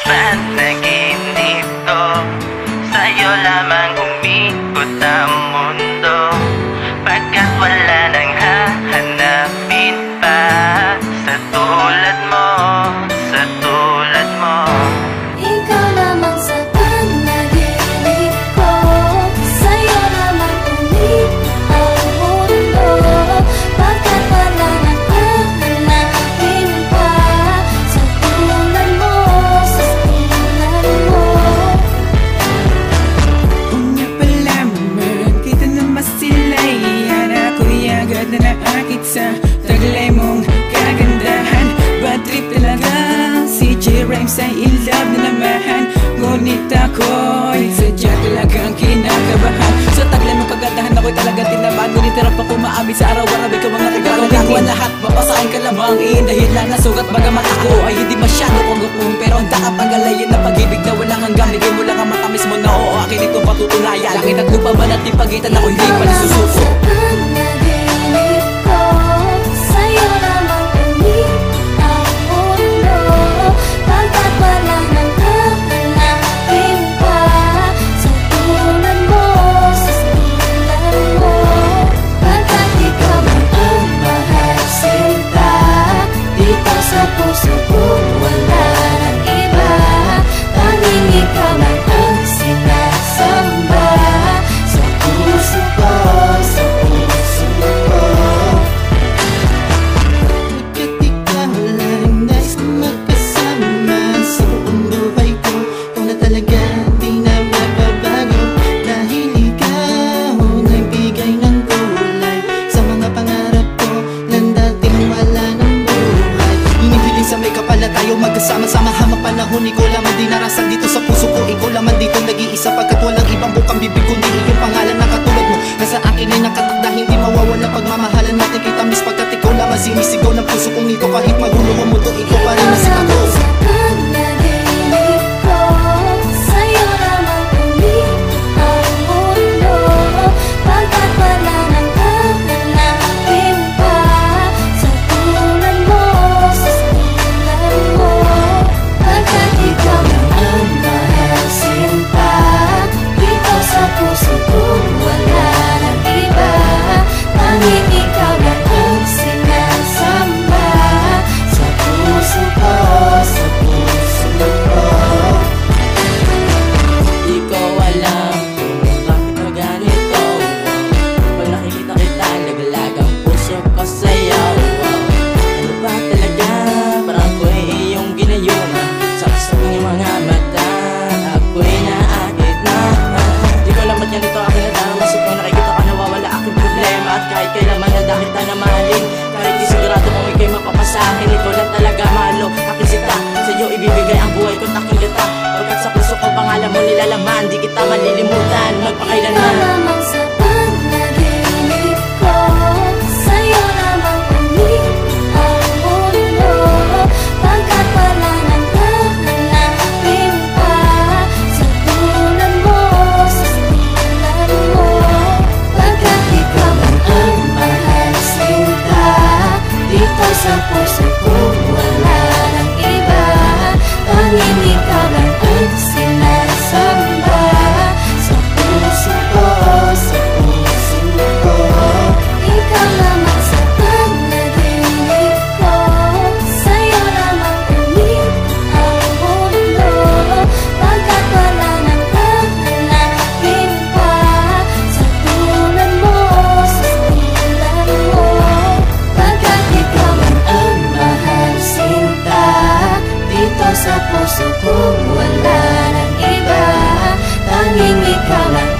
panaginip ko, sa'yo lamang umikot ang mundo, pagkat wala nang hahanapin pa sa tulad mo, sa tulad mo. Ikaw lamang sa panaginip ko, sa'yo lamang umikot ang mundo, pagkat wala nang hahanapin pa sa tulad mo, sa tulad mo. Una pa lamang kita na masilay, ako'y agad na naakit sa taglay mong kagandahan. Bad trip talaga, si J-Rhymes ay in love na namahan. Ngunit ako'y sadya talagang kinakabahan. Sa taglay mong kagandahan ako'y talagang tinamaan. Ngunit harap ako maamin sa araw-araw, ikaw ang regalo ng akin. Lahat mapasahin ka lamang, iindahin lang na sugat. Bagamat ako ay hindi masyado kagupong, pero handa ka pagalayin na pag-ibig na walang hanggang. Bigay mo lang ang matamis mo na oo, akin itong patutunayan. Langit at lupa man at ipagitan ako hindi pa nisusuko. Panaginip ko, sa'yo lamang umikot ang mundo, pagkat wala nang hahanapin pa sa tulad mo, sa tulad mo. Pagkat ikaw ang mahal sinta, dito sa puso ko wala nang iba, tanging ikaw lang ang sinasamba sa puso ko, sa puso ko. Pagkat ikaw lang nais na magkasama sa buong buhay ko, ikaw na talaga di na mababago. Dahil ikaw nagbigay ng kulay sa mga pangarap ko lang dating wala ng buhay. Hinihiling sa may kapala tayo magkasama-sama habang panahon. Ikaw lamang di narasan dito sa puso ko, ikaw lamang dito nag-iisa, pagkat walang ibang bukang bibig kundi iyong pangalan na katulad mo. Nasa akin ay nakatakda, hindi mawawala pagmamahalan natin kita miss, pagkat ikaw lamang sinisigaw ng puso kong ito. Kahit magulo ang mundo, ikaw pa rin ang sinato. Sa panaginip ko, sa'yo lamang umikot ang mundo, pagkat wala nang hahanapin pa sa tulad mo, sa tulad mo. Pagkat ikaw lang ang mahal sinta, dito sa puso ko wala nang iba, tanging ikaw lang ang sinasamba sa puso ko, sa puso ko. Di ko alam kung bakit mo ganito. Pag nakikita kita, laglag ang puso ko sa'yo. Ano ba talaga? Parang ako'y iyong ginayungan sa gusto kong iyong mga mata. Ako'y naakit na. Di ko alam ba't ganito aking nadarama. Masip kong nakikita ka, nawawala aking problema. At kahit kailaman na dahil ta na mahalin, kahit di sigurado kung ikaw'y mapapasakin, ikaw lang talaga mahalo. Aking sita, sa'yo ibibigay ang buhay ko't aking gata. Pagkat sa puso ko pangalan mo nilalaman, di kita malilimutan Ikaw magpakailanman. lamang sa panaginip ko, sa'yo lamang umikot ang mundo, pagkat wala nang hahanapin pa sa tulad mo, sa tulad mo. Pagkat ikaw lang ang mahal sinta, dito sa puso ko wala nang iba, tanging ikaw lang ang sinasamba sa puso ko, sa puso ko. Ikaw lamang sa panaginip ko, sa'yo lamang umikot ang mundo, pagkat wala nang hahanapin pa sa tulad mo, sa tulad mo. Pagkat ikaw lang ang mahal sinta, dito sa puso ko wala nang iba, tanging ikaw lang